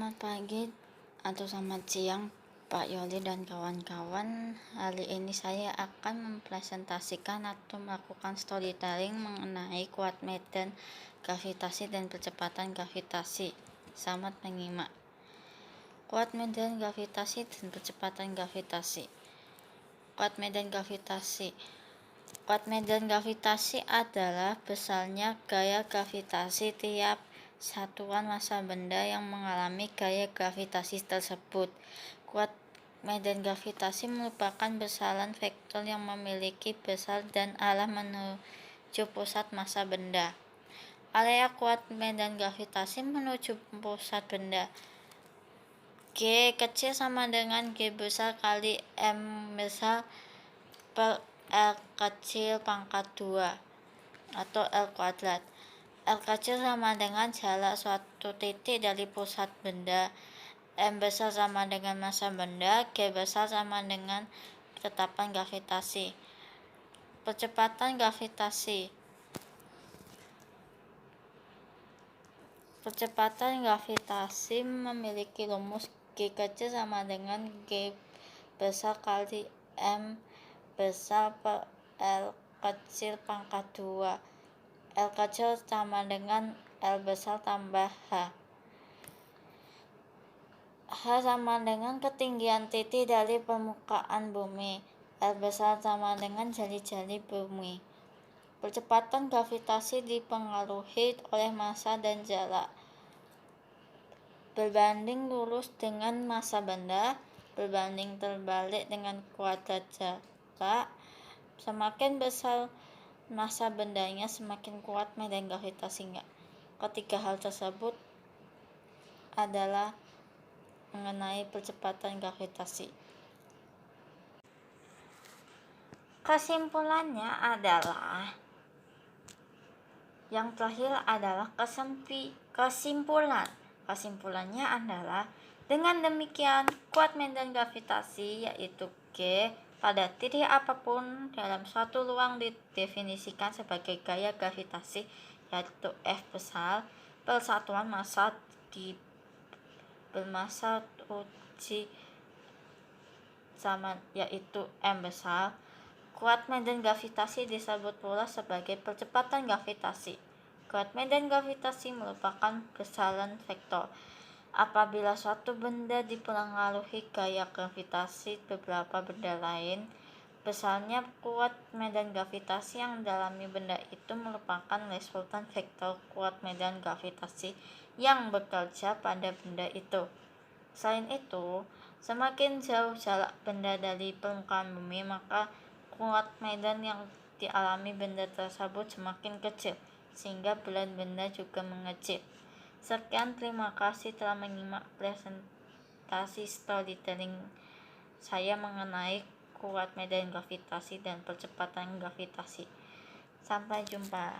Selamat pagi atau selamat siang Pak Yoli dan kawan-kawan. Hari ini saya akan mempresentasikan atau melakukan storytelling mengenai kuat medan gravitasi dan percepatan gravitasi. Selamat menyimak. Kuat medan gravitasi dan percepatan gravitasi. Kuat medan gravitasi. Kuat medan gravitasi adalah besarnya gaya gravitasi tiap satuan massa benda yang mengalami gaya gravitasi tersebut. Kuat medan gravitasi merupakan besaran vektor yang memiliki besar dan arah menuju pusat massa benda. Area kuat medan gravitasi menuju pusat benda G kecil sama dengan G besar kali M besar per L kecil pangkat 2 atau L kuadrat. L kecil sama dengan jarak suatu titik dari pusat benda. M besar sama dengan massa benda. G besar sama dengan ketetapan gravitasi. Percepatan gravitasi. Percepatan gravitasi memiliki rumus G kecil sama dengan G besar kali M besar per L kecil pangkat 2. L kecil sama dengan L besar tambah H. H sama dengan ketinggian titik dari permukaan bumi. L besar sama dengan jari-jari bumi. Percepatan gravitasi dipengaruhi oleh massa dan jarak. Berbanding lurus dengan massa benda, berbanding terbalik dengan kuadrat jarak. Semakin besar massa bendanya, semakin kuat medan gravitasinya. Ketiga hal tersebut adalah mengenai percepatan gravitasi. Kesimpulannya adalah yang terakhir adalah Kesimpulannya adalah dengan demikian kuat medan gravitasi yaitu G pada titik apapun dalam suatu ruang didefinisikan sebagai gaya gravitasi yaitu F besar per satuan massa bermassa uji sama yaitu M besar. Kuat medan gravitasi disebut pula sebagai percepatan gravitasi. Kuat medan gravitasi merupakan besaran vektor. Apabila suatu benda dipengaruhi gaya gravitasi beberapa benda lain, besarnya kuat medan gravitasi yang dialami benda itu merupakan resultan vektor kuat medan gravitasi yang bekerja pada benda itu. Selain itu, semakin jauh jarak benda dari permukaan bumi, maka kuat medan yang dialami benda tersebut semakin kecil, sehingga berat benda juga mengecil. Sekian, terima kasih telah menyimak presentasi storytelling saya mengenai kuat medan gravitasi dan percepatan gravitasi. Sampai jumpa.